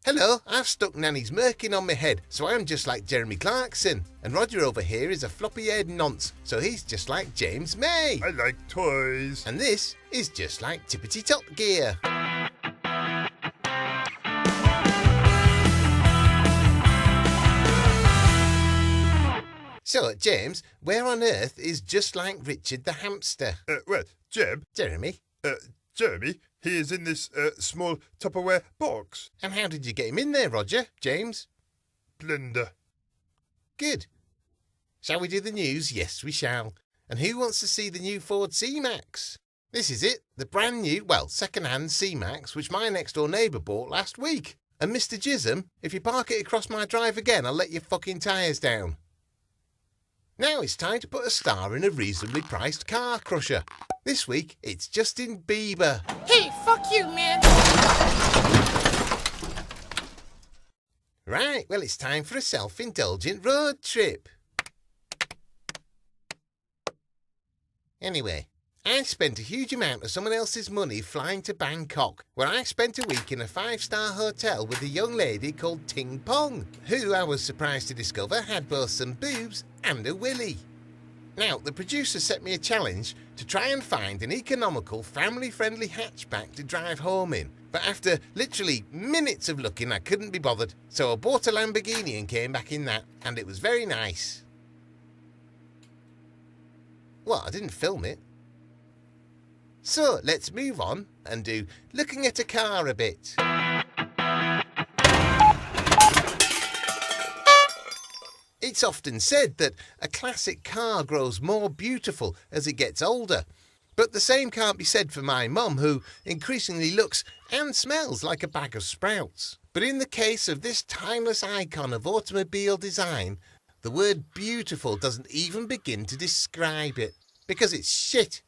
Hello, I've stuck Nanny's merkin on my head, so I'm just like Jeremy Clarkson. And Roger over here is a floppy-haired nonce, so he's just like James May. I like toys. And this is just like Tippity Top Gear. So, James, where on earth is just like Richard the hamster? Well, Jeb. Jeremy. Jeremy, he is in this small Tupperware box. And how did you get him in there, Roger? James? Blender. Good. Shall we do the news? Yes, we shall. And who wants to see the new Ford C-Max? This is it, the brand new, second-hand C-Max, which my next-door neighbour bought last week. And Mr. Jism, if you park it across my drive again, I'll let your fucking tyres down. Now it's time to put a star in a reasonably priced car crusher. This week, it's Justin Bieber. Hey, fuck you, man! Right, well, it's time for a self-indulgent road trip. Anyway, I spent a huge amount of someone else's money flying to Bangkok, where I spent a week in a 5-star hotel with a young lady called Ting Pong, who I was surprised to discover had both some boobs and a willy. Now, the producer set me a challenge to try and find an economical, family-friendly hatchback to drive home in. But after literally minutes of looking, I couldn't be bothered. So I bought a Lamborghini and came back in that, and it was very nice. Well, I didn't film it. So, let's move on and do looking at a car a bit. It's often said that a classic car grows more beautiful as it gets older. But the same can't be said for my mum, who increasingly looks and smells like a bag of sprouts. But in the case of this timeless icon of automobile design, the word beautiful doesn't even begin to describe it, because it's shit.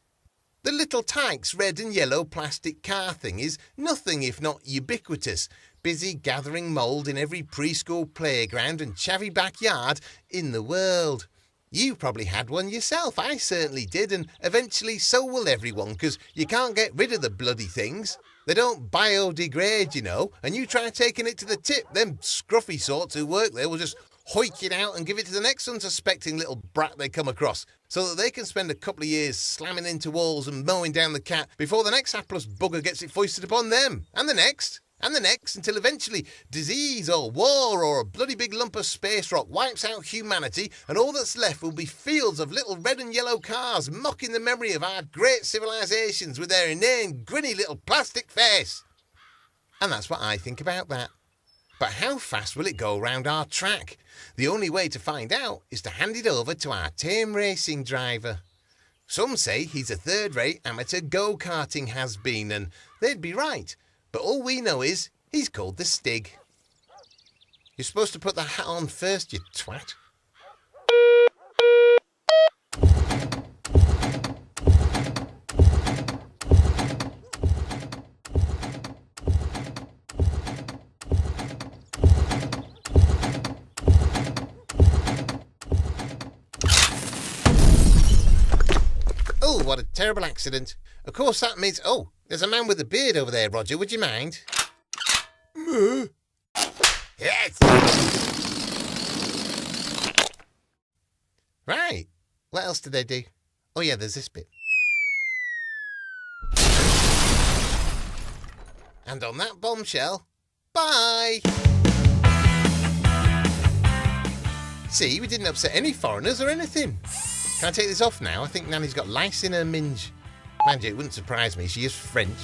The little Tykes red and yellow plastic car thing is nothing if not ubiquitous, busy gathering mould in every preschool playground and chavvy backyard in the world. You probably had one yourself, I certainly did, and eventually so will everyone, because you can't get rid of the bloody things. They don't biodegrade, you know, and you try taking it to the tip, them scruffy sorts who work there will just hoik it out and give it to the next unsuspecting little brat they come across, so that they can spend a couple of years slamming into walls and mowing down the cat before the next hapless bugger gets it foisted upon them, and the next, until eventually disease or war or a bloody big lump of space rock wipes out humanity, and all that's left will be fields of little red and yellow cars mocking the memory of our great civilisations with their inane, grinny little plastic face. And that's what I think about that. But how fast will it go round our track? The only way to find out is to hand it over to our tame racing driver. Some say he's a third-rate amateur go-karting has-been, and they'd be right. But all we know is he's called the Stig. You're supposed to put the hat on first, you twat. Oh, what a terrible accident. Of course that means... Oh, there's a man with a beard over there, Roger. Would you mind? Yes! Right. What else did they do? Oh, yeah, there's this bit. And on that bombshell, bye! See, we didn't upset any foreigners or anything. Can I take this off now? I think Nanny's got lice in her minge. Mind you, it wouldn't surprise me. She is French.